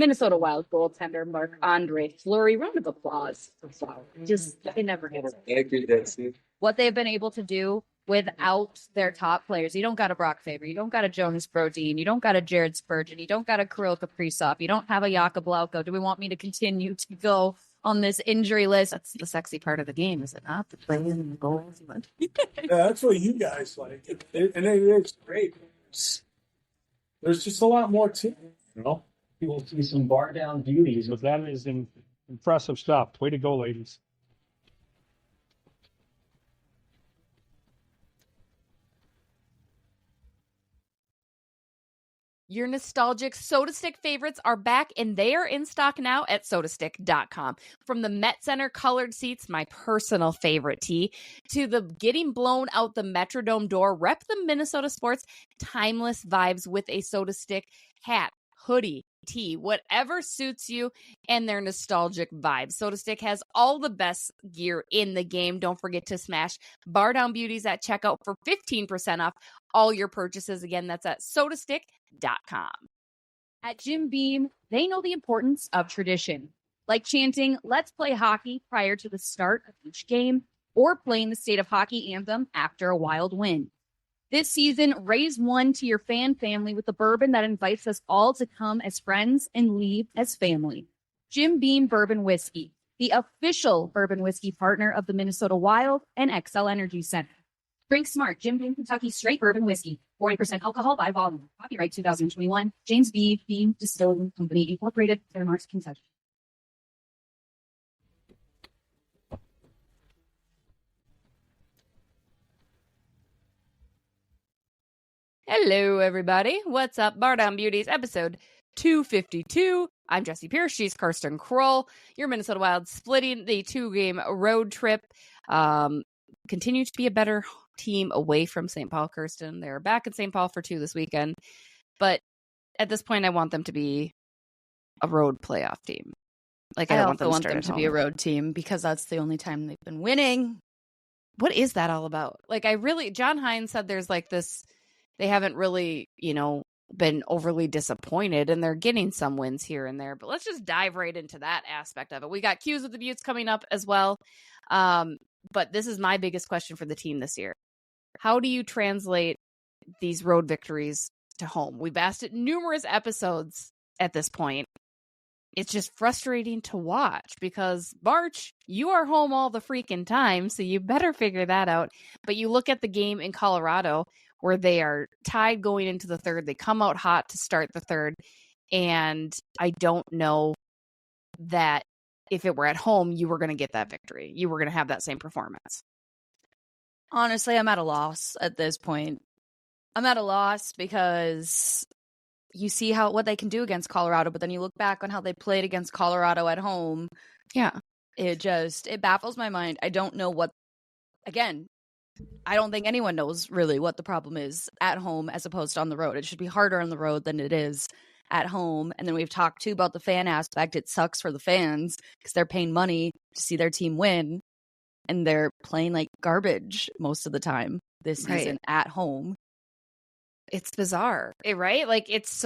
Minnesota Wild goaltender Marc-Andre Fleury. Round of applause. Just, they never get it. Thank you, Dixie. What they've been able to do without their top players. You don't got a Brock Faber. You don't got a Jonas Brodin. You don't got a Jared Spurgeon. You don't got a Kirill Kaprizov. You don't have a Jakub Lauko. Do we want me to continue to go on this injury list? That's the sexy part of the game, is it not? The playing and the goals. Yeah, that's what you guys like. It's great. There's just a lot more to it, you know? You will see some Bardown Beauties, but that is impressive stuff. Way to go, ladies. Your nostalgic SotaStick favorites are back, and they are in stock now at SotaStick.com. From the Met Center colored seats, my personal favorite tee, to the getting blown out the Metrodome door, rep the Minnesota sports timeless vibes with a SotaStick hat, hoodie, tee, whatever suits you and their nostalgic vibes. SotaStick has all the best gear in the game. Don't forget to smash Bardown Beauties at checkout for 15% off all your purchases. Again, that's at SotaStick.com. At Jim Beam, they know the importance of tradition, like chanting, "Let's play hockey" prior to the start of each game, or playing the state of hockey anthem after a Wild win. This season, raise one to your fan family with the bourbon that invites us all to come as friends and leave as family. Jim Beam Bourbon Whiskey, the official bourbon whiskey partner of the Minnesota Wild and XL Energy Center. Drink smart. Jim Beam Kentucky Straight Bourbon Whiskey. 40% alcohol by volume. Copyright 2021. James B. Beam Distilling Company, Incorporated, Fairmont, Kentucky. Hello, everybody. What's up? Bardown Beauties, episode 252. I'm Jesse Pierce. She's Karsten Kroll. Your Minnesota Wild splitting the 2-game road trip. Continue to be a better team away from St. Paul, Kirsten. They're back in St. Paul for 2 this weekend. But at this point, I want them to be a road playoff team. Like, I don't want them to be a road team because that's the only time they've been winning. What is that all about? Like, John Hines said there's like this, they haven't really, been overly disappointed, and they're getting some wins here and there. But let's just dive right into that aspect of it. We got Q's with the Beauts coming up as well. But this is my biggest question for the team this year. How do you translate these road victories to home? We've asked it numerous episodes at this point. It's just frustrating to watch because, March, you are home all the freaking time, so you better figure that out. But you look at the game in Colorado where they are tied going into the third. They come out hot to start the third, and I don't know that if it were at home, you were going to get that victory. You were going to have that same performance. Honestly, I'm at a loss at this point. I'm at a loss because you see what they can do against Colorado, but then you look back on how they played against Colorado at home. Yeah. It baffles my mind. I don't know I don't think anyone knows really what the problem is at home as opposed to on the road. It should be harder on the road than it is at home. And then we've talked too about the fan aspect. It sucks for the fans because they're paying money to see their team win, and they're playing like garbage most of the time this season at home. It's bizarre, right? Like, it's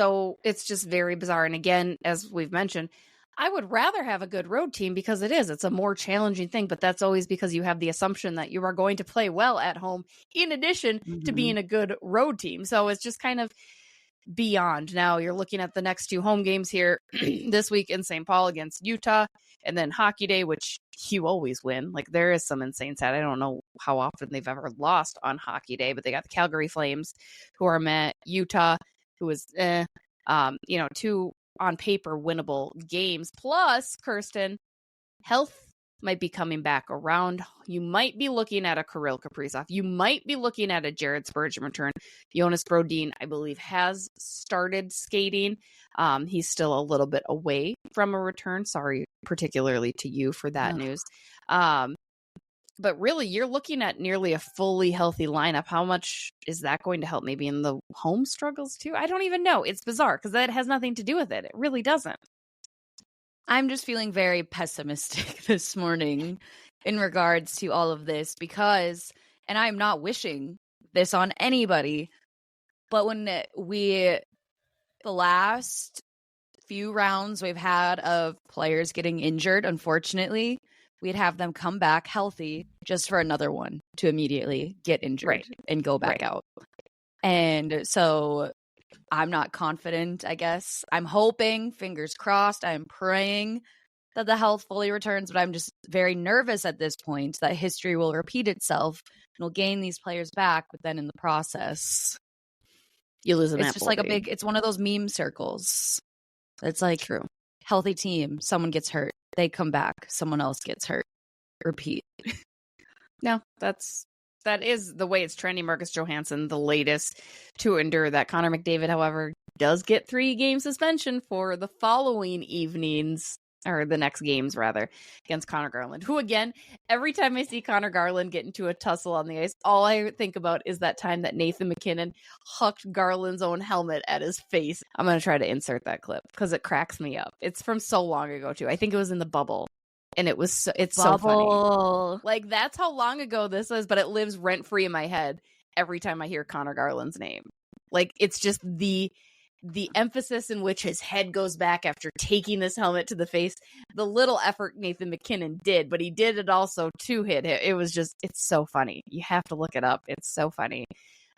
just very bizarre. And again, as we've mentioned, I would rather have a good road team because it's a more challenging thing, but that's always because you have the assumption that you are going to play well at home in addition to being a good road team. So it's just kind of beyond. Now you're looking at the next 2 home games here this week in St. Paul against Utah, and then Hockey Day, which you always win. Like, there is some insane stat. I don't know how often they've ever lost on Hockey Day, but they got the Calgary Flames, who are met Utah, who is 2 on paper winnable games. Plus, Kirsten, health might be coming back around. You might be looking at a Kirill Kaprizov. You might be looking at a Jared Spurgeon return. Jonas Brodin, I believe, has started skating. He's still a little bit away from a return. Sorry, particularly to you for that news. But really, you're looking at nearly a fully healthy lineup. How much is that going to help maybe in the home struggles too? I don't even know. It's bizarre because that has nothing to do with it. It really doesn't. I'm just feeling very pessimistic this morning in regards to all of this because, and I'm not wishing this on anybody, but when the last few rounds we've had of players getting injured, unfortunately, we'd have them come back healthy just for another one to immediately get injured and go back out. And so I'm not confident, I guess. I'm hoping, fingers crossed, I'm praying that the health fully returns, but I'm just very nervous at this point that history will repeat itself and we'll gain these players back, but then in the process, you lose an it's just like it's one of those meme circles. It's like true. Healthy team, someone gets hurt, they come back, someone else gets hurt. Repeat. No, that is the way it's trending. Marcus Johansson, the latest to endure that. Connor McDavid, however, does get 3-game suspension for the following evenings, or the next games rather, against Connor Garland, who again, every time I see Connor Garland get into a tussle on the ice, all I think about is that time that Nathan McKinnon hucked Garland's own helmet at his face. I'm going to try to insert that clip because it cracks me up. It's from so long ago too. I think it was in the bubble. And it's so funny. Like, that's how long ago this is, but it lives rent-free in my head every time I hear Connor Garland's name. Like, it's just the emphasis in which his head goes back after taking this helmet to the face. The little effort Nathan McKinnon did, but he did it also to hit him. It was just, it's so funny. You have to look it up. It's so funny.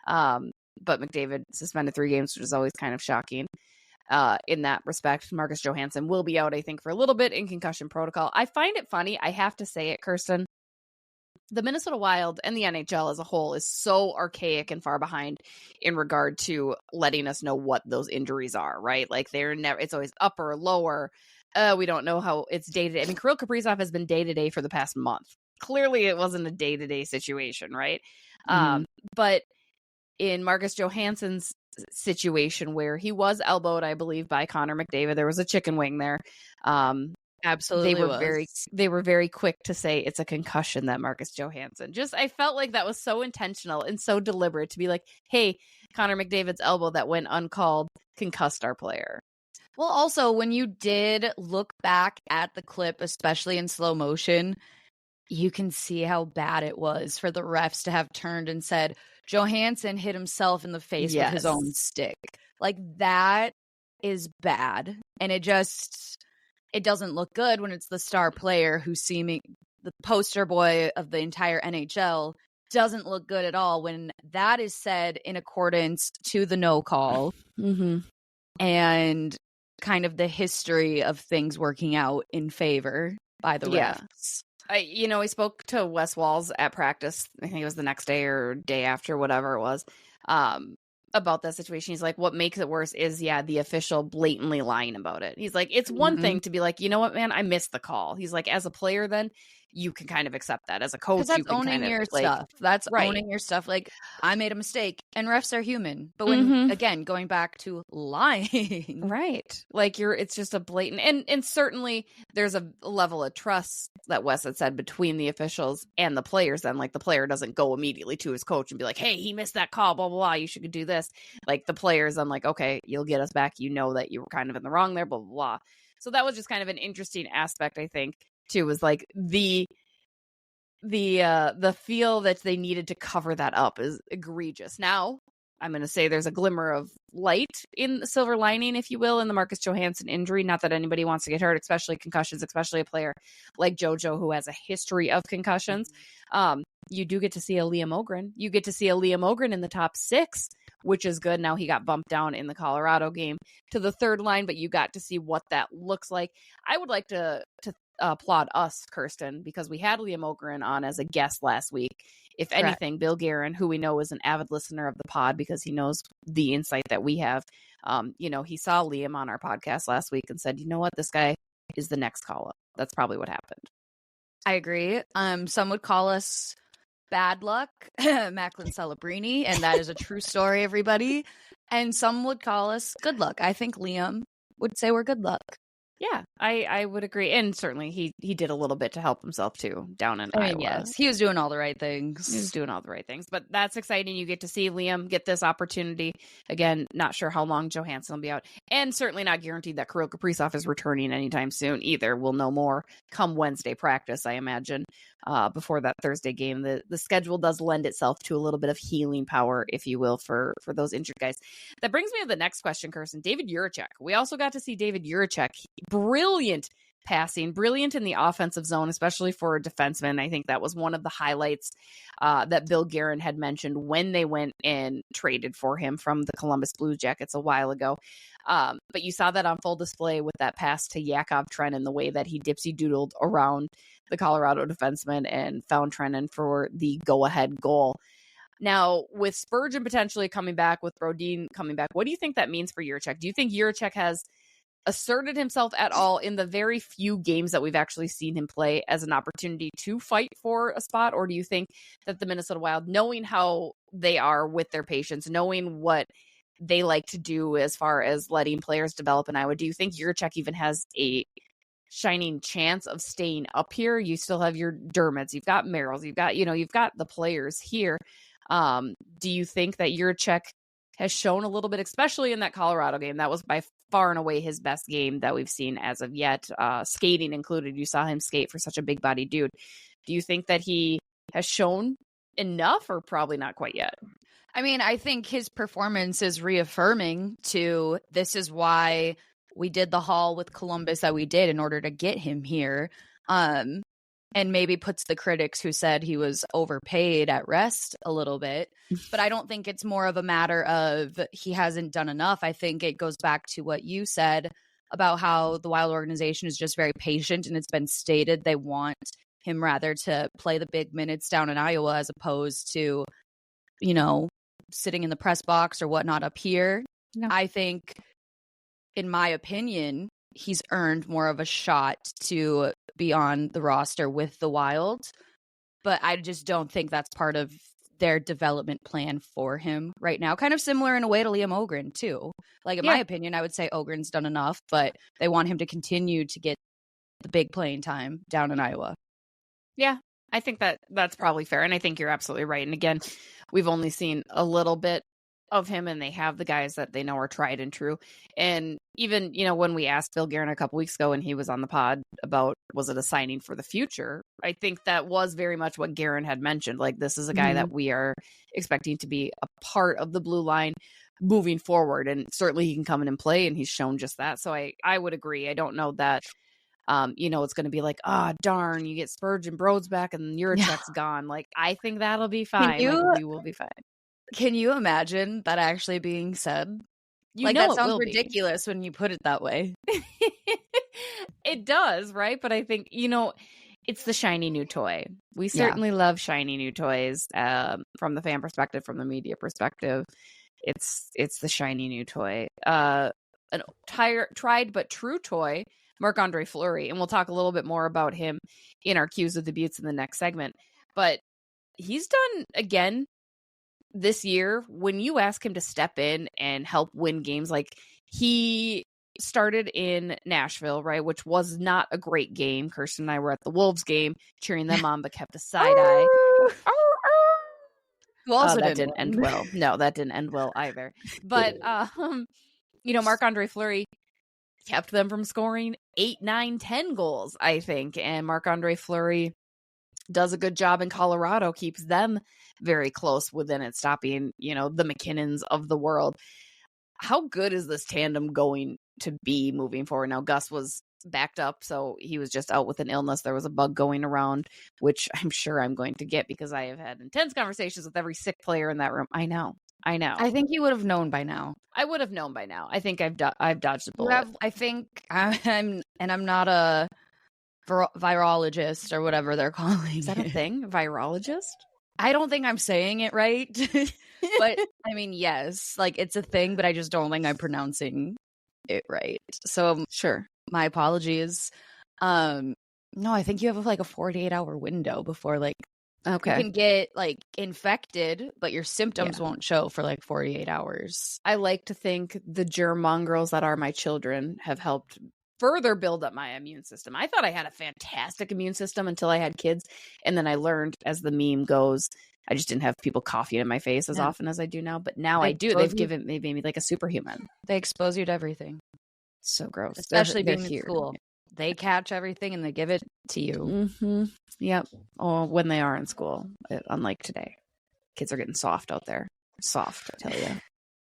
But McDavid suspended 3 games, which is always kind of shocking. In that respect, Marcus Johansson will be out, I think, for a little bit in concussion protocol. I find it funny. I have to say it, Kirsten. The Minnesota Wild and the NHL as a whole is so archaic and far behind in regard to letting us know what those injuries are, right? Like, it's always up or lower. We don't know how it's day-to-day. I mean, Kirill Kaprizov has been day-to-day for the past month. Clearly, it wasn't a day-to-day situation, right? But in Marcus Johansson's situation, where he was elbowed, I believe, by Connor McDavid, there was a chicken wing there. Absolutely, they were very quick to say it's a concussion that Marcus Johansson. I felt like that was so intentional and so deliberate to be like, hey, Connor McDavid's elbow that went uncalled concussed our player. Well, also, when you did look back at the clip, especially in slow motion, you can see how bad it was for the refs to have turned and said, Johansson hit himself in the face with his own stick. Like, that is bad. And it doesn't look good when it's the star player who's the poster boy of the entire NHL. Doesn't look good at all when that is said in accordance to the no call and kind of the history of things working out in favor by the refs. He spoke to Wes Walls at practice. I think it was the next day or day after, whatever it was, about that situation. He's like, what makes it worse is, the official blatantly lying about it. He's like, it's one thing to be like, you know what, man, I missed the call. He's like, as a player, then you can kind of accept that. As a coach, that's you can owning your stuff. That's owning your stuff. Like, I made a mistake, and refs are human. But when again, going back to lying, right? Like, it's just a blatant, and certainly there's a level of trust that Wes had said between the officials and the players. Then, like, the player doesn't go immediately to his coach and be like, "Hey, he missed that call. Blah blah blah. You should do this." Like, the players, I'm like, "Okay, you'll get us back. You know that you were kind of in the wrong there." Blah blah blah. So that was just kind of an interesting aspect, I think. Too, was like the feel that they needed to cover that up is egregious. Now, I'm going to say there's a glimmer of light in the silver lining, if you will, in the Marcus Johansson injury. Not that anybody wants to get hurt, especially concussions, especially a player like JoJo who has a history of concussions. You do get to see a Liam Ogren. You get to see a Liam Ogren in the top 6, which is good. Now he got bumped down in the Colorado game to the 3rd line, but you got to see what that looks like. I would like to applaud us, Kirsten, because we had Liam Ogren on as a guest last week. If anything, Bill Guerin, who we know is an avid listener of the pod because he knows the insight that we have, he saw Liam on our podcast last week and said, you know what, this guy is the next call-up. That's probably what happened. I agree. Some would call us bad luck, Macklin Celebrini, and that is a true story, everybody. And some would call us good luck. I think Liam would say we're good luck. Yeah, I would agree. And certainly he did a little bit to help himself too down in I mean, Iowa. yes, he was doing all the right He was things. doing all the right things, but that's exciting. You get to see Liam get this opportunity. Again, not sure how long Johansson will be out, and certainly not guaranteed that Kirill Kaprizov is returning anytime soon either. We'll know more come Wednesday practice, I imagine, before that Thursday game. The schedule does lend itself to a little bit of healing power, if you will, for those injured guys. That brings me to the next question, Kirsten. David Jiricek. We also got to see David Jiricek. Brilliant passing, brilliant in the offensive zone, especially for a defenseman. I think that was one of the highlights that Bill Guerin had mentioned when they went and traded for him from the Columbus Blue Jackets a while ago. But you saw that on full display with that pass to Yakov Trenin, the way that he dipsy-doodled around the Colorado defenseman and found Trenin for the go-ahead goal. Now, with Spurgeon potentially coming back, with Brodin coming back, what do you think that means for Jiricek? Do you think Jiricek has asserted himself at all in the very few games that we've actually seen him play as an opportunity to fight for a spot? Or do you think that the Minnesota Wild, knowing how they are with their patience, knowing what they like to do as far as letting players develop in Iowa, do you think Jiricek even has a shining chance of staying up here? You still have your Dermots, you've got Merrills, you've got the players here. Do you think that Jiricek has shown a little bit, especially in that Colorado game? That was by far and away his best game that we've seen as of yet, skating included. You saw him skate for such a big body dude. Do you think that he has shown enough, or probably not quite yet? I mean, I think his performance is reaffirming to this is why we did the haul with Columbus that we did in order to get him here. And maybe puts the critics who said he was overpaid at rest a little bit. But I don't think it's more of a matter of he hasn't done enough. I think it goes back to what you said about how the Wild organization is just very patient, and it's been stated they want him rather to play the big minutes down in Iowa as opposed to, sitting in the press box or whatnot up here. No. I think, in my opinion, he's earned more of a shot to be on the roster with the Wild, but I just don't think that's part of their development plan for him right now. Kind of similar in a way to Liam Ogren too. Like, in my opinion, I would say Ogren's done enough, but they want him to continue to get the big playing time down in Iowa. Yeah, I think that's probably fair, and I think you're absolutely right. And again, we've only seen a little bit of him, and they have the guys that they know are tried and true. And even, when we asked Bill Guerin a couple weeks ago when he was on the pod about, was it a signing for the future? I think that was very much what Guerin had mentioned. Like, this is a guy that we are expecting to be a part of the blue line moving forward. And certainly he can come in and play, and he's shown just that. So I would agree. I don't know that, it's going to be like, darn, you get Spurgeon Broads back and Jiricek's gone. Like, I think that'll be fine. We will be fine. Can you imagine that actually being said? That sounds ridiculous when you put it that way. It does, right? But I think, it's the shiny new toy. We certainly love shiny new toys, from the fan perspective, from the media perspective. It's the shiny new toy. An tried but true toy, Marc-Andre Fleury, and we'll talk a little bit more about him in our Cues of the Beauts in the next segment. But he's done, again, this year, when you ask him to step in and help win games, like he started in Nashville, right, which was not a great game. Kirsten and I were at the Wolves game cheering them on, but kept a side eye. That didn't end well. No, that didn't end well either. But, Marc-Andre Fleury kept them from scoring 8, 9, 10 goals, I think. And Marc-Andre Fleury does a good job in Colorado, keeps them very close within it, stopping, the McKinnons of the world. How good is this tandem going to be moving forward? Now, Gus was backed up, so he was just out with an illness. There was a bug going around, which I'm sure I'm going to get because I have had intense conversations with every sick player in that room. I know. I think you would have known by now. I would have known by now. I think I've dodged a bullet. I think I'm not a virologist or whatever they're calling. Is that a thing? Virologist? I don't think I'm saying it right. But I mean, yes, like it's a thing, but I just don't think I'm pronouncing it right. So sure. My apologies. No, I think you have like a 48-hour window before you can get infected, but your symptoms won't show for 48 hours. I like to think the germ mongrels that are my children have helped further build up my immune system. I thought I had a fantastic immune system until I had kids. And then I learned, as the meme goes, I just didn't have people coughing in my face as often as I do now. But now I do. They've made me like a superhuman. They expose you to everything. So gross. Especially being in school. They catch everything and they give it to you. Mm-hmm. Yep. Oh, when they are in school, unlike today. Kids are getting soft out there. Soft, I tell you.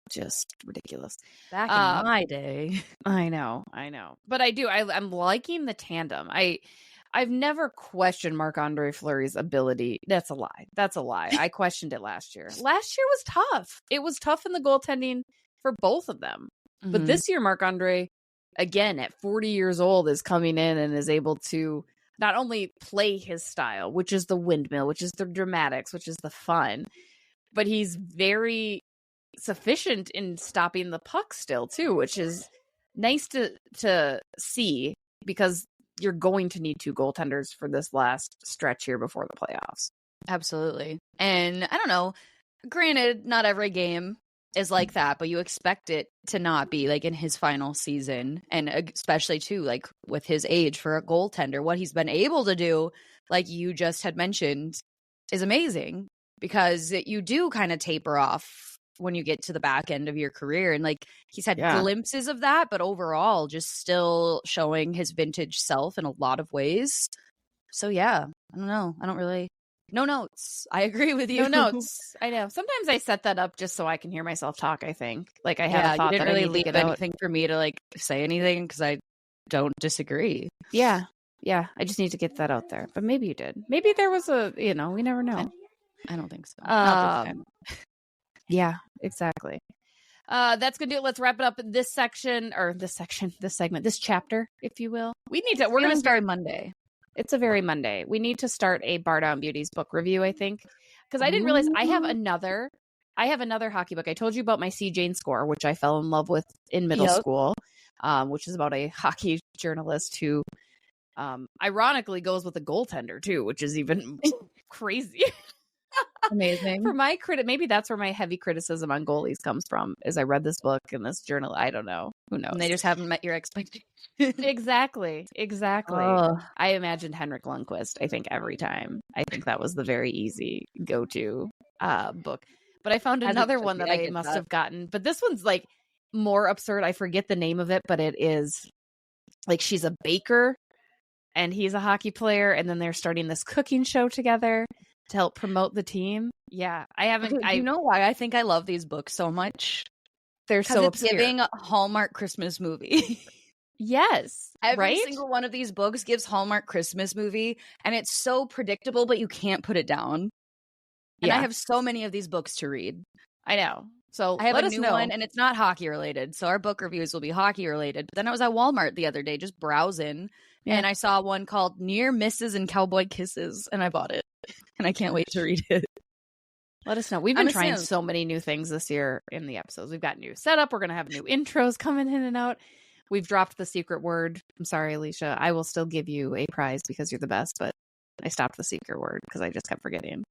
Just ridiculous. Back in my day. I know. But I'm liking the tandem. I've never questioned Marc-Andre Fleury's ability. That's a lie. I questioned it last year. Last year was tough. It was tough in the goaltending for both of them. Mm-hmm. But this year, Marc-Andre, again, at 40 years old, is coming in and is able to not only play his style, which is the windmill, which is the dramatics, which is the fun, but he's very sufficient in stopping the puck still too, which is nice to see, because you're going to need 2 goaltenders for this last stretch here before the playoffs. Absolutely. And I don't know, granted, not every game is like that, but you expect it to not be, like in his final season, and especially too, like with his age for a goaltender, what he's been able to do, like you just had mentioned, is amazing, because you do kind of taper off when you get to the back end of your career. And like he's had glimpses of that, but overall just still showing his vintage self in a lot of ways. So yeah, I don't know. No notes. I agree with you. No notes. I know. Sometimes I set that up just so I can hear myself talk, I think. Like I have a thought you didn't that really I need to leave get out. anything for me to like say anything, because I don't disagree. Yeah. I just need to get that out there. But maybe you did. Maybe there was we never know. I don't think so. Not this time. Yeah, exactly. That's gonna do it. Let's wrap it up in this segment, this chapter, if you will. We're gonna start Monday. It's a very Monday. We need to start a Bardown Beauties book review, I think, because I didn't realize I have another hockey book. I told you about my C. Jane Score, which I fell in love with in middle school, which is about a hockey journalist who, ironically, goes with a goaltender too, which is even crazy. Amazing. For my maybe that's where my heavy criticism on goalies comes from, is I read this book and this journal. I don't know. Who knows? And they just haven't met your expectations. Exactly. Oh. I imagined Henrik Lundqvist, I think, every time. I think that was the very easy go-to book. But I found another one that I must have gotten. But this one's like more absurd. I forget the name of it, but it is like she's a baker and he's a hockey player, and then they're starting this cooking show together to help promote the team. Yeah, I haven't. You know why I think I love these books so much? They're so it's obscure. Giving a Hallmark Christmas movie. Yes, every single one of these books gives Hallmark Christmas movie, and it's so predictable, but you can't put it down. And I have so many of these books to read. I know. So I have a new one, and it's not hockey related. So our book reviews will be hockey related. But then I was at Walmart the other day just browsing, and I saw one called Near Misses and Cowboy Kisses, and I bought it. And I can't wait to read it. Let us know. We've been trying so many new things this year in the episodes. We've got new setup. We're going to have new intros coming in and out. We've dropped the secret word. I'm sorry, Alicia. I will still give you a prize because you're the best, but I stopped the secret word because I just kept forgetting.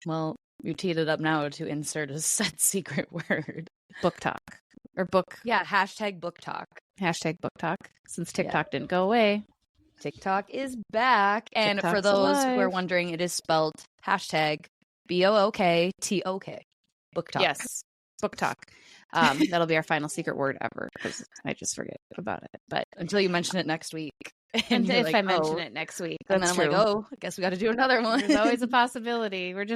Well, you teed it up now to insert a set secret word. BookTok. Or book. Yeah, hashtag BookTok. Hashtag BookTok. Since TikTok didn't go away. TikTok is back. And TikTok's for those alive. who are wondering, it is spelled hashtag BookTok. BookTok. Yes. BookTok. That'll be our final secret word ever, because I just forget about it. But until you mention it next week. And if I mention it next week, and then I'm like, I guess we got to do another one. There's always a possibility. We're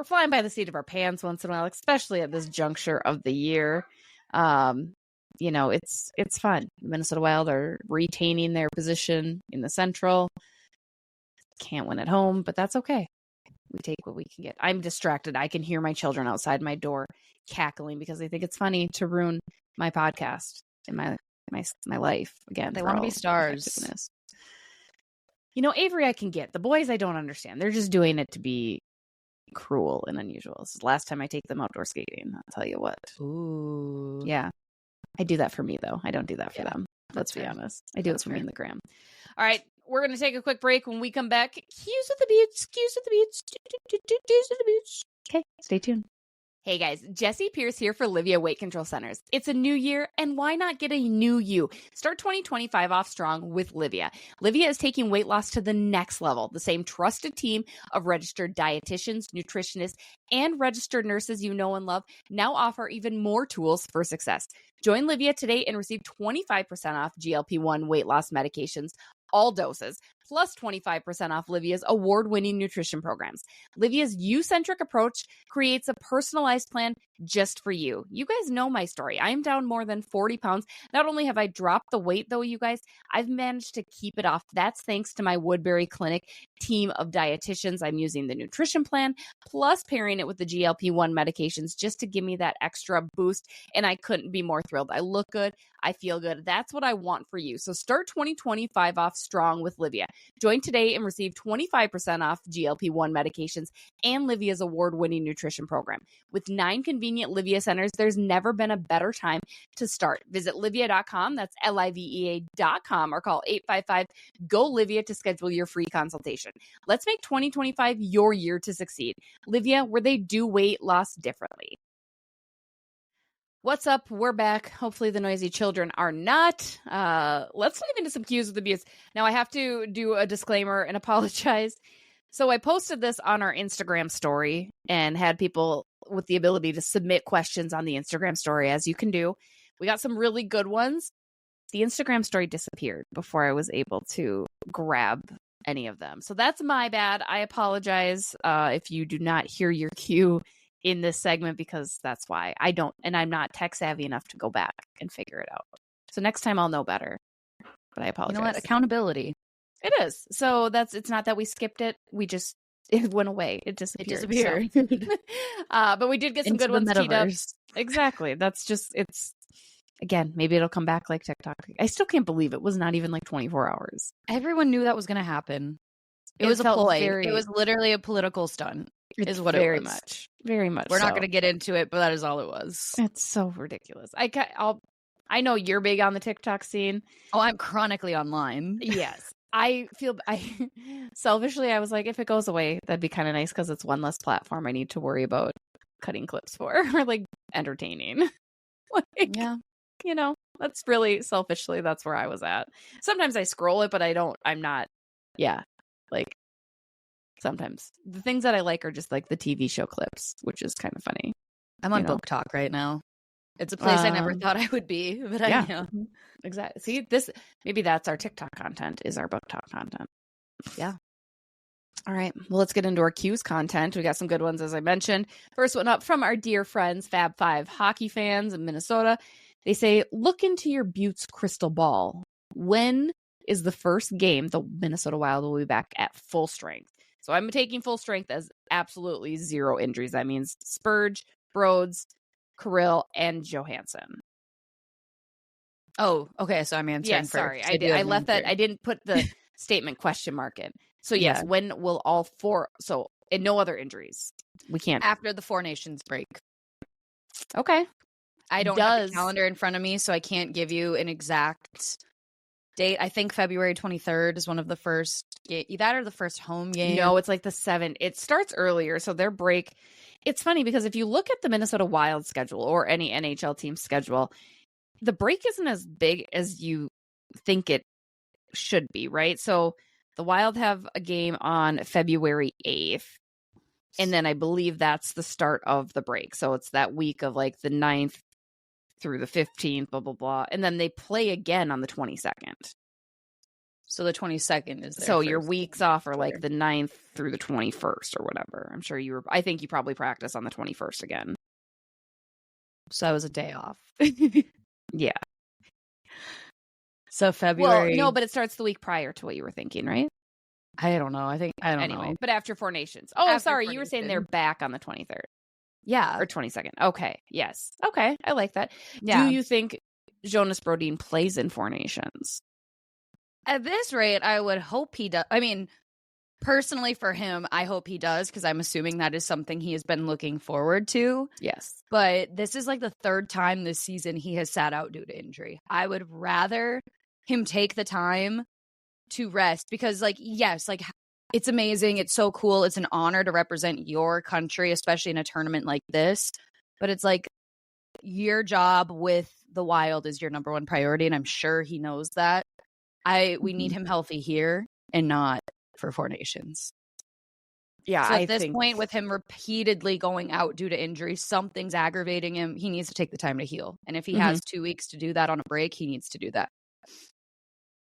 flying by the seat of our pants once in a while, especially at this juncture of the year. It's fun. Minnesota Wild are retaining their position in the Central. Can't win at home, but that's okay. We take what we can get. I'm distracted. I can hear my children outside my door cackling because they think it's funny to ruin my podcast and my life again. They want to be stars. Avery I can get. The boys I don't understand. They're just doing it to be cruel and unusual. This is the last time I take them outdoor skating. I'll tell you what. Ooh. Yeah. I do that for me, though. I don't do that for them. Let's be honest. I do it for me and the gram. All right. We're going to take a quick break. When we come back, cues with the Beauts. Okay. Stay tuned. Hey guys, Jessie Pierce here for Livea Weight Control Centers. It's a new year, and why not get a new you? Start 2025 off strong with Livea. Livea is taking weight loss to the next level. The same trusted team of registered dietitians, nutritionists, and registered nurses you know and love now offer even more tools for success. Join Livea today and receive 25% off GLP-1 weight loss medications, all doses, plus 25% off Livea's award-winning nutrition programs. Livea's you-centric approach creates a personalized plan just for you. You guys know my story. I am down more than 40 pounds. Not only have I dropped the weight, though, you guys, I've managed to keep it off. That's thanks to my Woodbury Clinic team of dietitians. I'm using the nutrition plan, plus pairing it with the GLP-1 medications just to give me that extra boost, and I couldn't be more thrilled. I look good. I feel good. That's what I want for you. So start 2025 off strong with Livea. Join today and receive 25% off GLP-1 medications and Livea's award-winning nutrition program. With 9 convenient Livea centers, there's never been a better time to start. Visit Livea.com, that's Livea.com, or call 855-GO-LIVEA to schedule your free consultation. Let's make 2025 your year to succeed. Livea, where they do weight loss differently. What's up? We're back. Hopefully the noisy children are not. Let's dive into some cues with the Beauts. Now I have to do a disclaimer and apologize. So I posted this on our Instagram story and had people with the ability to submit questions on the Instagram story, as you can do. We got some really good ones. The Instagram story disappeared before I was able to grab any of them. So that's my bad. I apologize if you do not hear your cue in this segment, because that's why I'm not tech savvy enough to go back and figure it out. So next time I'll know better, but I apologize. You know what? Accountability. It is. So it's not that we skipped it. It went away. It disappeared. So. But we did get some Into good ones teed up. metaverse. Exactly. Again, maybe it'll come back like TikTok. I still can't believe it was not even like 24 hours. Everyone knew that was going to happen. It was a felt ploy. very- It was literally a political stunt. Is what very it was. much. Very much. We're not so. going to get into it, but that is all it was. It's so ridiculous. I know you're big on the TikTok scene. Oh, I'm chronically online. Yes. Selfishly, I was like, if it goes away, that'd be kind of nice, because it's one less platform I need to worry about cutting clips for or like entertaining. Yeah. You know, that's really selfishly, that's where I was at. Sometimes I scroll it, but I'm not. Yeah. Like sometimes the things that I like are just like the TV show clips, which is kind of funny. I'm on You know? BookTok right now. It's a place I never thought I would be, but I am. Exactly. See, maybe that's our TikTok content, is our BookTok content. Yeah. All right. Well, let's get into our cues content. We got some good ones, as I mentioned. First one up from our dear friends, Fab Five hockey fans in Minnesota. They say, look into your Beauts crystal ball. When is the first game the Minnesota Wild will be back at full strength? So I'm taking full strength as absolutely 0 injuries. That means Spurge, Broads, Kirill, and Johansson. Oh, okay. So I'm answering first. Sorry. So I left that. I didn't put the statement question mark in. So yes, when will all 4? So, and no other injuries. We can't. After the 4 Nations break. Okay. I don't have a calendar in front of me, so I can't give you an exact date. I think February 23rd is one of the first. That or the first home game. No, it's like the 7th. It starts earlier, so their break. It's funny because if you look at the Minnesota Wild schedule or any NHL team schedule, the break isn't as big as you think it should be, right? So the Wild have a game on February 8th. And then I believe that's the start of the break. So it's that week of like the 9th through the 15th, blah, blah, blah. And then they play again on the 22nd. So the 22nd is so your weeks off are like the 9th through the 21st or whatever. I'm sure I think you probably practice on the 21st again. So that was a day off. Yeah. So February. Well, no, but it starts the week prior to what you were thinking, right? I don't know. I don't know. But after 4 Nations. Oh, After sorry. 4 You were saying Nations. they're back on the 23rd Yeah. or 22nd. Okay. Yes. Okay. I like that. Yeah. Do you think Jonas Brodin plays in 4 Nations? At this rate, I would hope he does. I mean, personally for him, I hope he does, because I'm assuming that is something he has been looking forward to. Yes. But this is like the 3rd time this season he has sat out due to injury. I would rather him take the time to rest, because like, yes, like it's amazing. It's so cool. It's an honor to represent your country, especially in a tournament like this. But it's like your job with the Wild is your number one priority, and I'm sure he knows that. We need him healthy here and not for Four Nations. Yeah, So I at this think point, with him repeatedly going out due to injury, something's aggravating him. He needs to take the time to heal. And if he has 2 weeks to do that on a break, he needs to do that.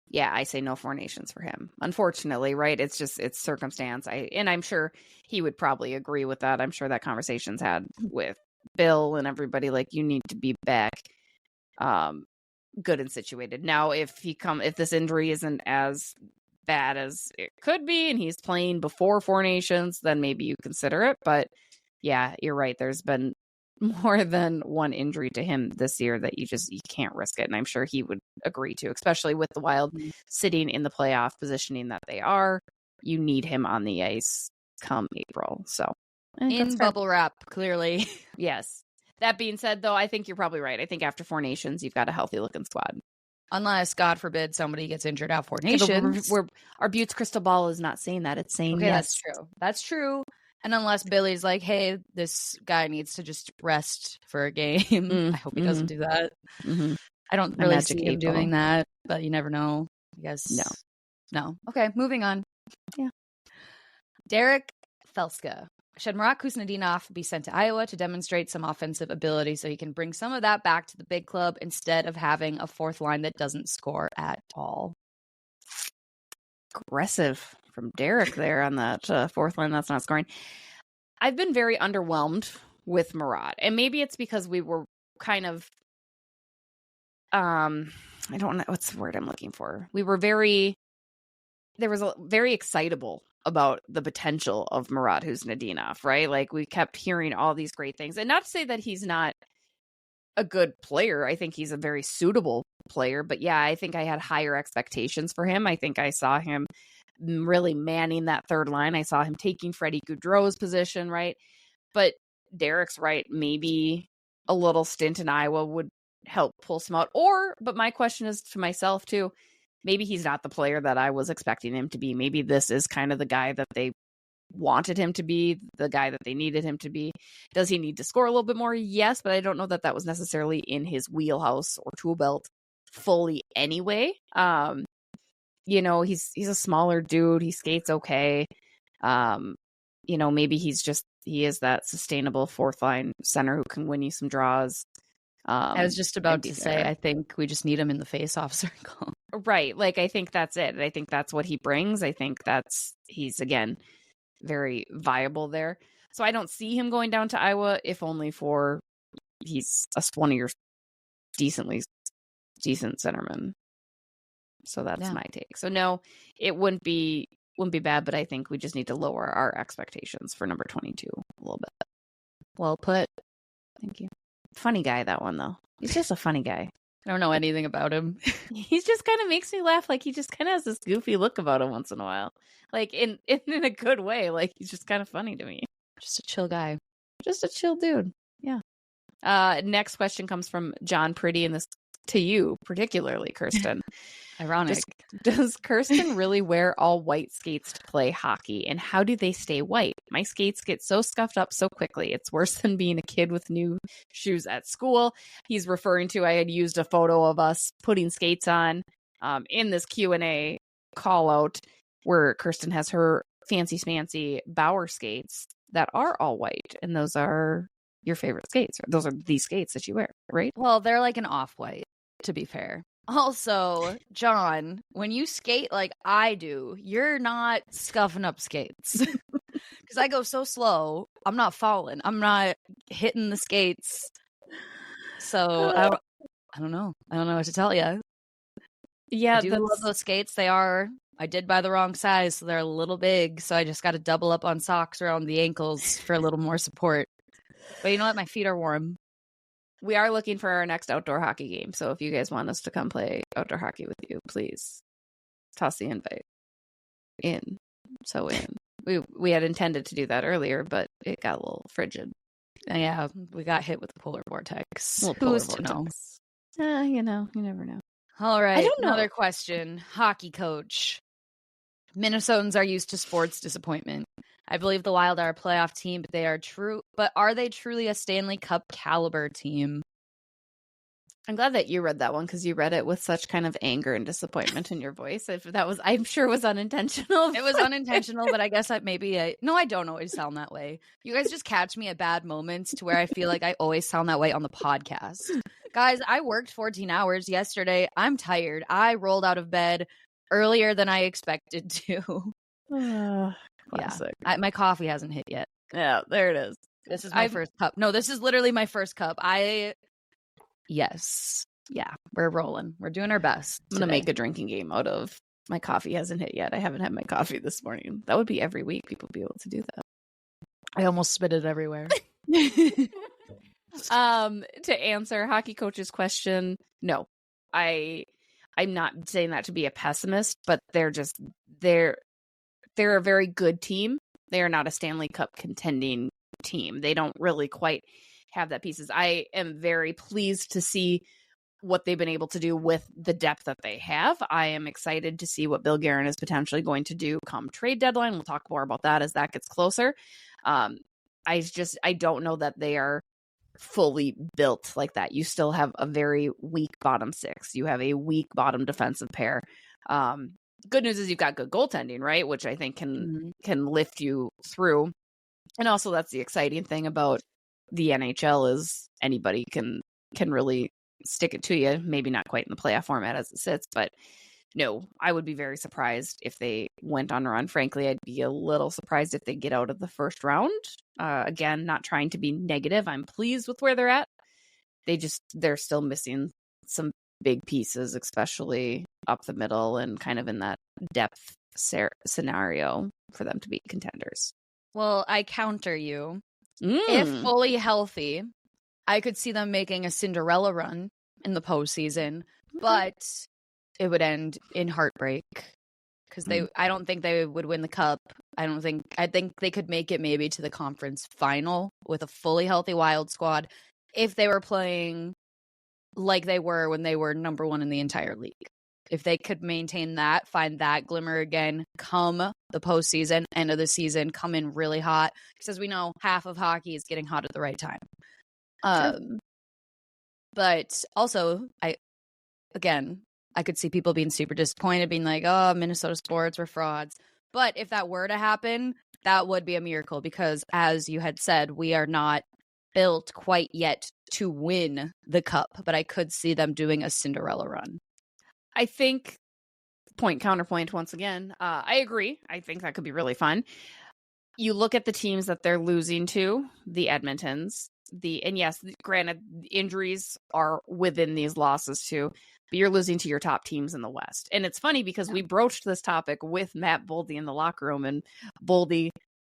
Yeah, I say no Four Nations for him. Unfortunately, right? It's circumstance. I'm sure he would probably agree with that. I'm sure that conversation's had with Bill and everybody. Like, you need to be back, good and situated. Now, if this injury isn't as bad as it could be, and he's playing before Four Nations, then maybe you consider it. But yeah, you're right. There's been more than one injury to him this year that you can't risk it. And I'm sure he would agree to, especially with the Wild sitting in the playoff positioning that they are. You need him on the ice come April. So in bubble wrap, clearly. Yes. That being said, though, I think you're probably right. I think after Four Nations, you've got a healthy looking squad. Unless, God forbid, somebody gets injured at Four Nations. Our Beauts crystal ball is not saying that. It's saying yes. That's true. That's true. And unless Billy's like, hey, this guy needs to just rest for a game. I hope he doesn't do that. I don't really see him doing that, but you never know. I guess. No. Okay, moving on. Yeah. Derek Felska. Should Murat Kuznetsov be sent to Iowa to demonstrate some offensive ability so he can bring some of that back to the big club instead of having a fourth line that doesn't score at all? Aggressive from Derek there on that fourth line that's not scoring. I've been very underwhelmed with Murat, and maybe it's because we were kind of I don't know what's the word I'm looking for. There was a very excitable about the potential of Murat Kuznetsov, right? Like, we kept hearing all these great things, and not to say that he's not a good player. I think he's a very suitable player, but yeah, I think I had higher expectations for him. I think I saw him really manning that third line. I saw him taking Freddie Gaudreau's position, right? But Derek's right. Maybe a little stint in Iowa would help pull some out. But my question is to myself too, maybe he's not the player that I was expecting him to be. Maybe this is kind of the guy that they wanted him to be, the guy that they needed him to be. Does he need to score a little bit more? Yes, but I don't know that that was necessarily in his wheelhouse or tool belt fully anyway. He's a smaller dude. He skates okay. Maybe he is that sustainable fourth line center who can win you some draws. I was just about to say, I think we just need him in the face-off circle. Right. Like, I think that's it. I think that's what he brings. I think he's, again, very viable there. So I don't see him going down to Iowa, if only for he's one of your decent centermen. So that's my take. So no, it wouldn't be bad, but I think we just need to lower our expectations for number 22 a little bit. Well put. Thank you. Funny guy, that one, though. He's just a funny guy. I don't know anything about him. He just kind of makes me laugh. Like, he just kind of has this goofy look about him once in a while. Like, in a good way. Like, he's just kind of funny to me. Just a chill guy. Just a chill dude. Yeah. Next question comes from John Pretty, and this to you, particularly, Kirsten. Ironic. Does Kirsten really wear all white skates to play hockey? And how do they stay white? My skates get so scuffed up so quickly. It's worse than being a kid with new shoes at school. He's referring to, I had used a photo of us putting skates on in this Q&A call out where Kirsten has her fancy Bauer skates that are all white. And those are your favorite skates. Those are the skates that you wear, right? Well, they're like an off-white, to be fair. Also, John, when you skate like I do, you're not scuffing up skates. Because I go so slow, I'm not falling. I'm not hitting the skates. So I don't know. I don't know what to tell you. Yeah, I do love those skates. I did buy the wrong size, so they're a little big. So I just got to double up on socks around the ankles for a little more support. But you know what? My feet are warm. We are looking for our next outdoor hockey game. So if you guys want us to come play outdoor hockey with you, please toss the invite in. We had intended to do that earlier, but it got a little frigid. Yeah, we got hit with the polar vortex. Who's to know? You never know. All right. I don't know. Another question. Hockey coach. Minnesotans are used to sports disappointment. I believe the Wild are a playoff team, but are they truly a Stanley Cup caliber team? I'm glad that you read that one because you read it with such kind of anger and disappointment in your voice. If that was, I'm sure it was unintentional. It was unintentional, but I guess no, I don't always sound that way. You guys just catch me at bad moments to where I feel like I always sound that way on the podcast. Guys, I worked 14 hours yesterday. I'm tired. I rolled out of bed earlier than I expected to. Classic. Yeah. My coffee hasn't hit yet. Yeah, there it is. This is my first cup. No, this is literally my first cup. Yes. Yeah, we're rolling. We're doing our best. I'm going to make a drinking game out of my coffee hasn't hit yet. I haven't had my coffee this morning. That would be every week. People would be able to do that. I almost spit it everywhere. To answer hockey coach's question, no. I'm not saying that to be a pessimist, but they're a very good team. They are not a Stanley Cup contending team. They don't really quite have that pieces. I am very pleased to see what they've been able to do with the depth that they have. I am excited to see what Bill Guerin is potentially going to do come trade deadline. We'll talk more about that as that gets closer. I don't know that they are fully built like that. You still have a very weak bottom six. You have a weak bottom defensive pair. Good news is you've got good goaltending, right? Which I think can lift you through. And also that's the exciting thing about the NHL is anybody can really stick it to you. Maybe not quite in the playoff format as it sits, but no, I would be very surprised if they went on a run. Frankly, I'd be a little surprised if they get out of the first round. Again, not trying to be negative. I'm pleased with where they're at. They're still missing some big pieces, especially up the middle and kind of in that depth scenario for them to be contenders. Well, I counter you. If fully healthy, I could see them making a Cinderella run in the postseason, but it would end in heartbreak because I don't think they would win the cup. I think they could make it maybe to the conference final with a fully healthy Wild squad if they were playing like they were when they were number one in the entire league. If they could maintain that, find that glimmer again, come the postseason, end of the season, come in really hot. Because as we know, half of hockey is getting hot at the right time. But also, I could see people being super disappointed, being like, oh, Minnesota sports were frauds. But if that were to happen, that would be a miracle because, as you had said, we are not built quite yet to win the cup. But I could see them doing a Cinderella run. I think counterpoint once again. I agree. I think that could be really fun. You look at the teams that they're losing to, the Edmontons, and yes, granted, injuries are within these losses too, but you're losing to your top teams in the West. And it's funny because we broached this topic with Matt Boldy in the locker room, and Boldy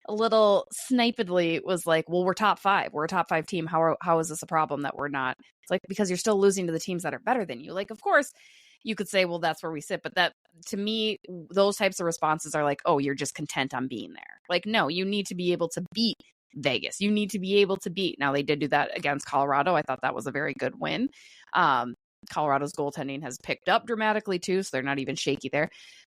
a little snipedly was like, well, we're top five. We're a top five team. How is this a problem that we're not? It's like, because you're still losing to the teams that are better than you. Like, of course, you could say, well, that's where we sit. But that, to me, those types of responses are like, oh, you're just content on being there. Like, no, you need to be able to beat Vegas. You need to be able to beat. Now, they did do that against Colorado. I thought that was a very good win. Colorado's goaltending has picked up dramatically, too, so they're not even shaky there.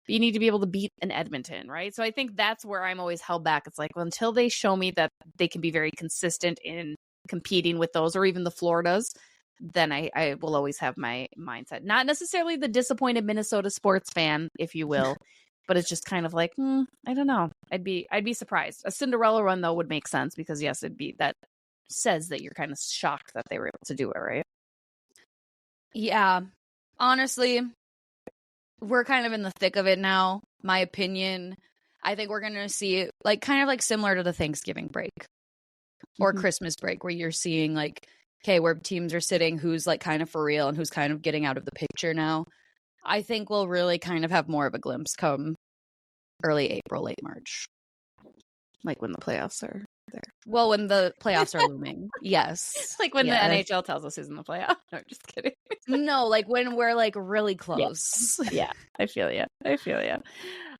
But you need to be able to beat an Edmonton, right? So I think that's where I'm always held back. It's like, well, until they show me that they can be very consistent in competing with those, or even the Floridas, then I will always have my mindset. Not necessarily the disappointed Minnesota sports fan, if you will, but it's just kind of like, I don't know. I'd be surprised. A Cinderella run, though, would make sense because, yes, that says that you're kind of shocked that they were able to do it, right? Yeah. Honestly, we're kind of in the thick of it now. My opinion, I think we're going to see kind of similar to the Thanksgiving break or Christmas break, where you're seeing okay, where teams are sitting, who's kind of for real and who's kind of getting out of the picture now. I think we'll really kind of have more of a glimpse come early April, late March. Like when the playoffs are there. Well, when the playoffs are looming. Yes. Like when the NHL tells us who's in the playoff. No, just kidding. No, when we're really close. Yeah. I feel you.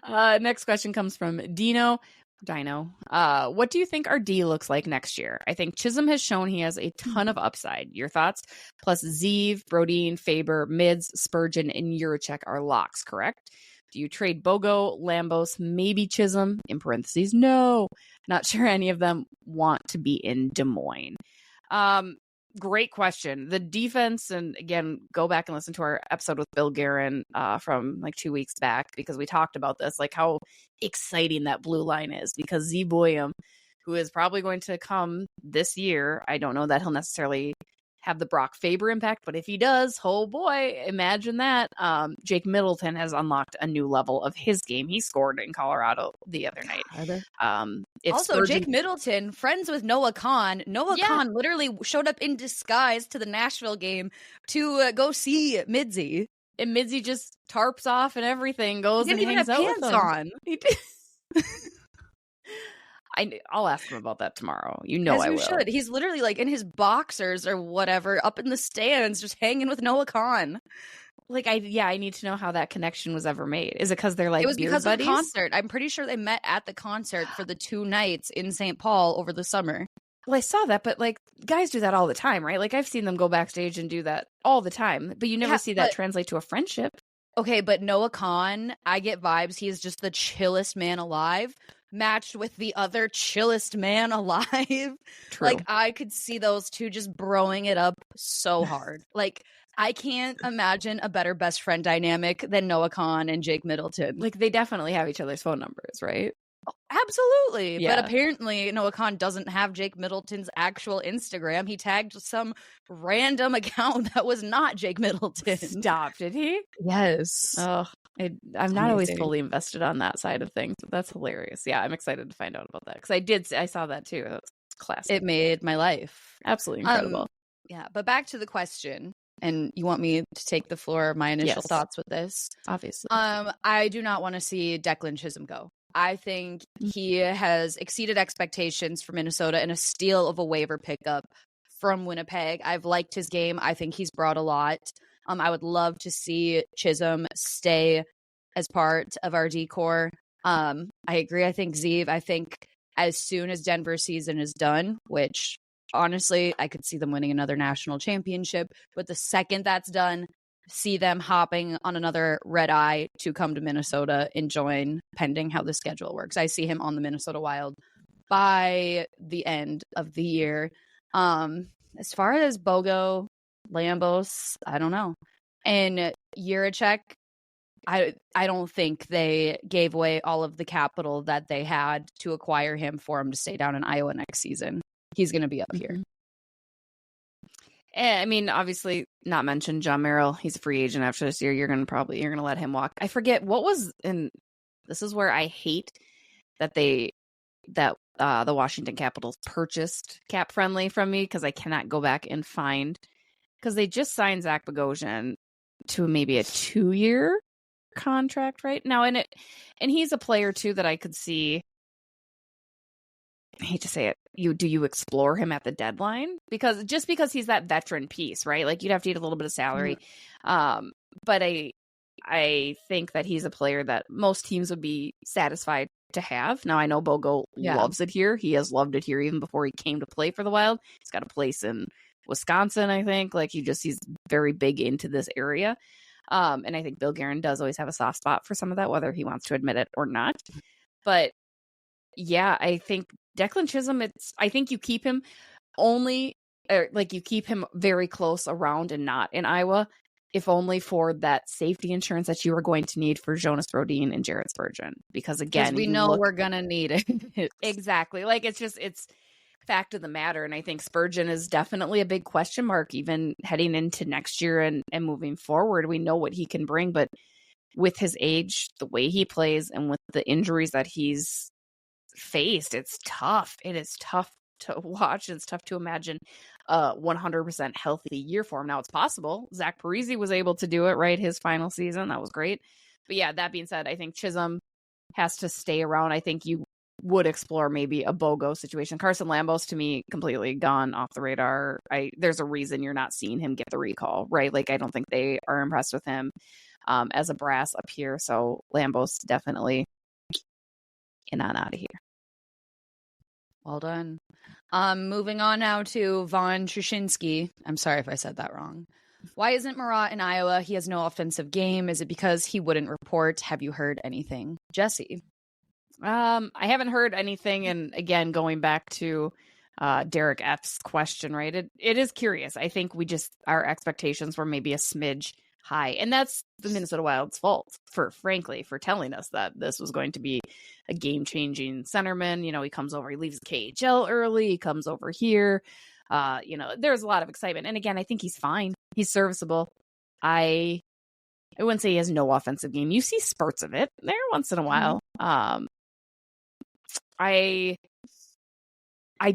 Next question comes from Dino. What do you think our D looks like next year? I think Chisholm has shown he has a ton of upside. Your thoughts? Plus Zeev, Brodin, Faber, Mids, Spurgeon, and Jiricek are locks, correct? Do you trade Bogo, Lambos, maybe Chisholm? In parentheses, no. Not sure any of them want to be in Des Moines. Great question. The defense, and again, go back and listen to our episode with Bill Guerin from like 2 weeks back, because we talked about this, like how exciting that blue line is, because Z Boyum, who is probably going to come this year, I don't know that he'll necessarily have the Brock Faber impact, but if he does, oh boy, imagine that. Jake Middleton has unlocked a new level of his game. He scored in Colorado the other night. Also, Spurgeon... Jake Middleton, friends with Noah Khan. Noah Khan literally showed up in disguise to the Nashville game to go see Midzi. And Midzi just tarps off and everything, goes and hangs out with him. On. He did. I'll ask him about that tomorrow. You know, I will. Should. He's literally like in his boxers or whatever, up in the stands, just hanging with Noah Khan. Like, I need to know how that connection was ever made. Is it because they're like, it was because buddies? Of the concert. I'm pretty sure they met at the concert for the 2 nights in St. Paul over the summer. Well, I saw that, but like guys do that all the time, right? Like I've seen them go backstage and do that all the time, but you never see that translate to a friendship. Okay, but Noah Khan, I get vibes. He's just the chillest man alive, matched with the other chillest man alive. True. Like, I could see those two just broing it up so hard. Like, I can't imagine a better best friend dynamic than Noah Khan and Jake Middleton. Like, they definitely have each other's phone numbers, right? Oh, absolutely. Yeah. But apparently Noah Khan doesn't have Jake Middleton's actual Instagram. He tagged some random account that was not Jake Middleton. Stop, did he? Yes. Oh, I'm not always fully invested on that side of things, but that's hilarious. Yeah, I'm excited to find out about that, because I saw that too. That's classic. It made my life. Absolutely incredible. Yeah, but back to the question. And you want me to take the floor, my initial thoughts with this? Obviously. I do not want to see Declan Chisholm go. I think he has exceeded expectations for Minnesota and a steal of a waiver pickup from Winnipeg. I've liked his game. I think he's brought a lot. I would love to see Chisholm stay as part of our decor. I agree. I think as soon as Denver's season is done, which honestly, I could see them winning another national championship. But the second that's done, see them hopping on another red eye to come to Minnesota and join, pending how the schedule works. I see him on the Minnesota Wild by the end of the year. As far as Bogo, Lambos, I don't know. And Jiricek, I don't think they gave away all of the capital that they had to acquire him for him to stay down in Iowa next season. He's going to be up here. I mean, obviously, not mentioned John Merrill. He's a free agent after this year. You're going to let him walk. I forget what was in. This is where I hate that the Washington Capitals purchased Cap Friendly from me, because I cannot go back and find, because they just signed Zach Bogosian to maybe a 2-year contract right now, and he's a player too that I could see. I hate to say it. Do you explore him at the deadline? Because he's that veteran piece, right? Like, you'd have to eat a little bit of salary. But I think that he's a player that most teams would be satisfied to have. Now, I know Bogo loves it here. He has loved it here even before he came to play for the Wild. He's got a place in Wisconsin, I think. Like, he's very big into this area. And I think Bill Guerin does always have a soft spot for some of that, whether he wants to admit it or not. But yeah, I think Declan Chisholm, I think you keep him you keep him very close around and not in Iowa, if only for that safety insurance that you are going to need for Jonas Brodin and Jared Spurgeon. Because again, we know we're going to need it. Exactly. Like, it's fact of the matter. And I think Spurgeon is definitely a big question mark, even heading into next year and moving forward. We know what he can bring, but with his age, the way he plays, and with the injuries that he's faced, it's tough. It is tough to watch. It's tough to imagine a 100% healthy year for him. Now, it's possible. Zach Parise was able to do it, right? His final season. That was great. But yeah, that being said, I think Chisholm has to stay around. I think you would explore maybe a Bogo situation. Carson Lambos, to me, completely gone off the radar. There's a reason you're not seeing him get the recall, right? Like, I don't think they are impressed with him as a brass up here. So Lambos definitely and on out of here. Well done. Moving on now to Von Trushinsky. I'm sorry if I said that wrong. Why isn't Marat in Iowa? He has no offensive game. Is it because he wouldn't report? Have you heard anything? Jesse. I haven't heard anything. And again, going back to Derek F's question, right? It is curious. I think our expectations were maybe a smidge high. And that's the Minnesota Wild's fault, frankly, for telling us that this was going to be a game-changing centerman. He comes over, he leaves the KHL early, he comes over here. There's a lot of excitement. And again, I think he's fine. He's serviceable. I wouldn't say he has no offensive game. You see spurts of it there once in a while. I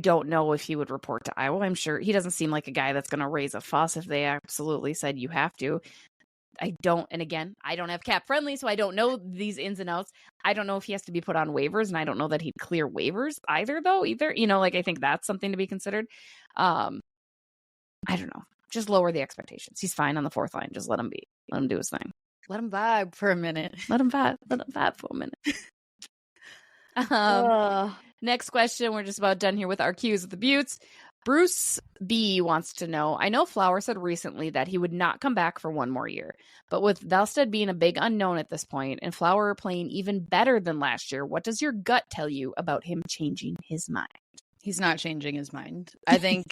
don't know if he would report to Iowa. I'm sure he doesn't seem like a guy that's going to raise a fuss if they absolutely said you have to. I don't have cap friendly, so I don't know these ins and outs. I don't know if he has to be put on waivers, and I don't know that he'd clear waivers either. I think that's something to be considered. I don't know. Just lower the expectations. He's fine on the fourth line. Just let him be. Let him do his thing. Let him vibe for a minute. Let him vibe for a minute. Next question. We're just about done here with our cues with the Beauts. Bruce B wants to know, I know Flower said recently that he would not come back for one more year, but with Velstead being a big unknown at this point and Flower playing even better than last year, what does your gut tell you about him changing his mind? He's not changing his mind. I think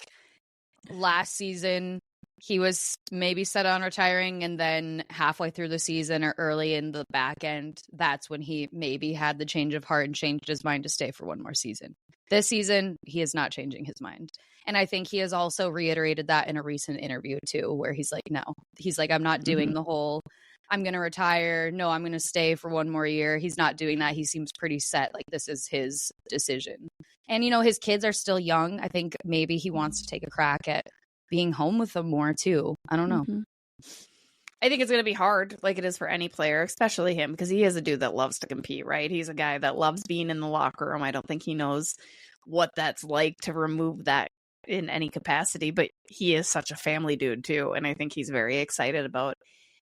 last season he was maybe set on retiring, and then halfway through the season or early in the back end, that's when he maybe had the change of heart and changed his mind to stay for one more season. This season, he is not changing his mind. And I think he has also reiterated that in a recent interview too, where he's like, no, he's like, I'm not doing the whole, I'm going to retire. No, I'm going to stay for one more year. He's not doing that. He seems pretty set. Like this is his decision. And, his kids are still young. I think maybe he wants to take a crack at being home with them more too. I don't know. I think it's going to be hard, like it is for any player, especially him, because he is a dude that loves to compete, right? He's a guy that loves being in the locker room. I don't think he knows what that's like to remove that in any capacity, but he is such a family dude too. And I think he's very excited about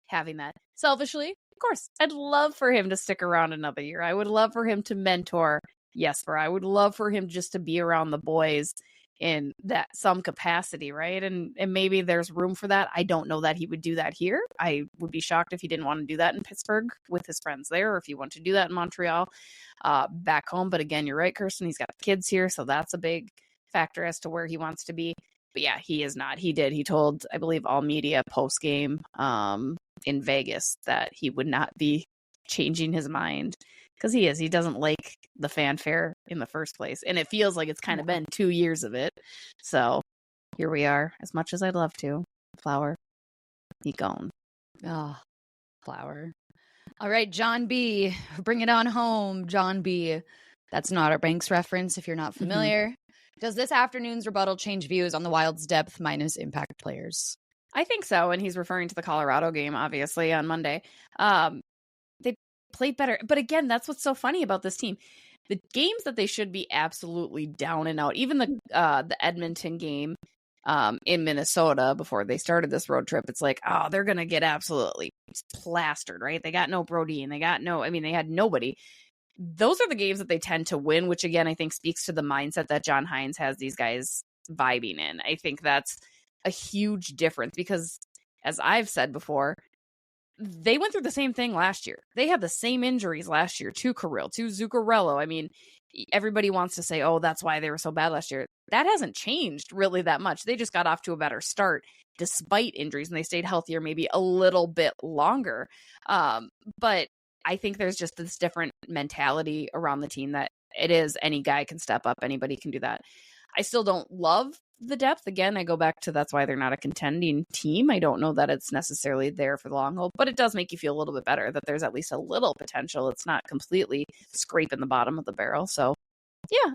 having that. Selfishly, of course, I'd love for him to stick around another year. I would love for him to mentor Jesper. I would love for him just to be around the boys in that some capacity, right? And maybe there's room for that. I don't know that he would do that here. I would be shocked if he didn't want to do that in Pittsburgh with his friends there, or if he wanted to do that in Montreal back home. But again, you're right, Kirsten, he's got kids here, so that's a big factor as to where he wants to be. But yeah, he is not. He told, I believe, all media post game in Vegas that he would not be changing his mind, because he doesn't like the fanfare in the first place, and it feels like it's kind of been 2 years of it. So here we are. As much as I'd love to, Flower, he gone. Flower. All right, John B, bring it on home. John B, that's not our Banks reference if you're not familiar. Does this afternoon's rebuttal change views on the Wild's depth minus impact players? I think so, and he's referring to the Colorado game, obviously, on Monday. They played better, but again, that's what's so funny about this team. The games that they should be absolutely down and out, even the Edmonton game in Minnesota before they started this road trip, it's like, oh, they're going to get absolutely plastered, right? They got no Brody, and they had nobody. Those are the games that they tend to win, which again, I think speaks to the mindset that John Hines has these guys vibing in. I think that's a huge difference because, as I've said before, they went through the same thing last year. They had the same injuries last year to Kirill, to Zuccarello. I mean, everybody wants to say, oh, that's why they were so bad last year. That hasn't changed really that much. They just got off to a better start despite injuries, and they stayed healthier maybe a little bit longer. But I think there's just this different mentality around the team that it is any guy can step up. Anybody can do that. I still don't love the depth. Again, I go back to that's why they're not a contending team. I don't know that it's necessarily there for the long haul, but it does make you feel a little bit better that there's at least a little potential. It's not completely scraping the bottom of the barrel. So yeah,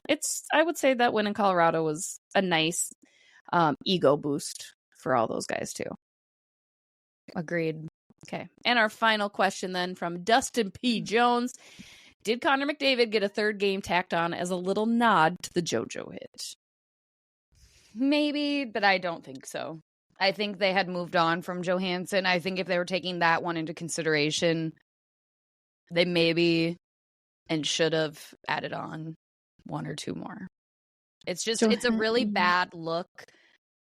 I would say that win in Colorado was a nice ego boost for all those guys too. Agreed. Okay. And our final question then from Dustin P. Jones. Did Connor McDavid get a third game tacked on as a little nod to the JoJo hit? Maybe, but I don't think so. I think they had moved on from Johansson. I think if they were taking that one into consideration, they maybe and should have added on one or two more. It's just, it's a really bad look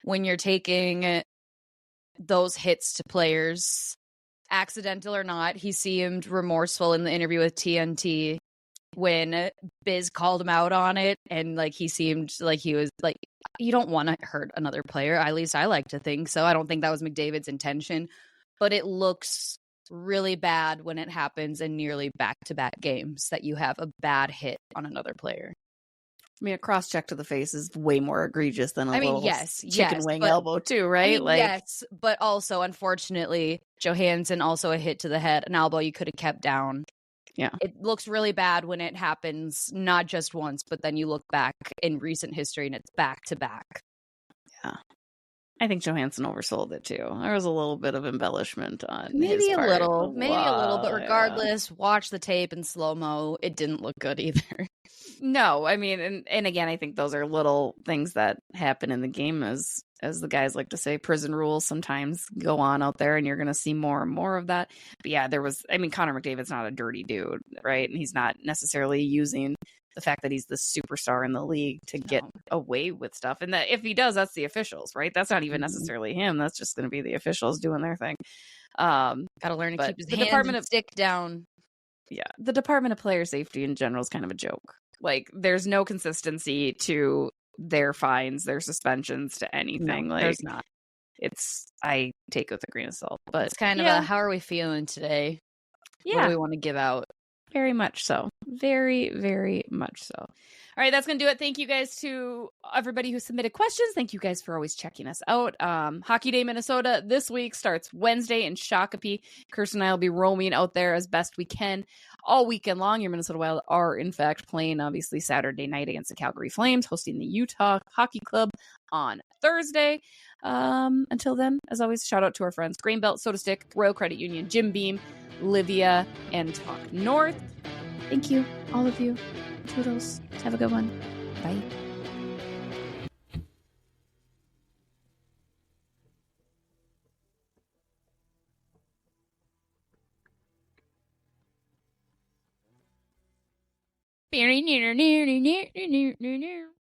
when you're taking those hits to players, accidental or not. He seemed remorseful in the interview with TNT when Biz called him out on it, and like he seemed like he was like, you don't want to hurt another player. At least I like to think so. I don't think that was McDavid's intention, but it looks really bad when it happens in nearly back-to-back games that you have a bad hit on another player. I mean, a cross check to the face is way more egregious than a little chicken yes, wing but, elbow too, right? Yes, but also, unfortunately, Johansson also a hit to the head, an elbow you could have kept down. Yeah. It looks really bad when it happens, not just once, but then you look back in recent history and it's back to back. Yeah. I think Johansson oversold it too. There was a little bit of embellishment on Maybe his a part. little, but regardless, Yeah. watch the tape in slow-mo. It didn't look good either. No, I mean, and again, I think those are little things that happen in the game, as the guys like to say, prison rules sometimes go on out there, and you're going to see more and more of that. But yeah, Connor McDavid's not a dirty dude, right? And he's not necessarily using the fact that he's the superstar in the league to get away with stuff. And that if he does, that's the officials, right? That's not even necessarily him. That's just going to be the officials doing their thing. Got to learn to keep his the hands Department and stick down. Yeah, the Department of Player Safety in general is kind of a joke. Like, there's no consistency to their fines, their suspensions, to anything. No, like, there's not. I take it with a grain of salt. But it's kind of a, how are we feeling today? Yeah. What do we want to give out? Very much so. Very, very much so. All right, that's going to do it. Thank you guys to everybody who submitted questions. Thank you guys for always checking us out. Hockey Day Minnesota this week starts Wednesday in Shakopee. Kirsten and I will be roaming out there as best we can all weekend long. Your Minnesota Wild are, in fact, playing, obviously, Saturday night against the Calgary Flames, hosting the Utah Hockey Club on Thursday. Until then, as always, shout out to our friends Grainbelt, SotaStick, Royal Credit Union, Jim Beam, Livea, and Talk North. Thank you, all of you. Toodles. Have a good one. Bye.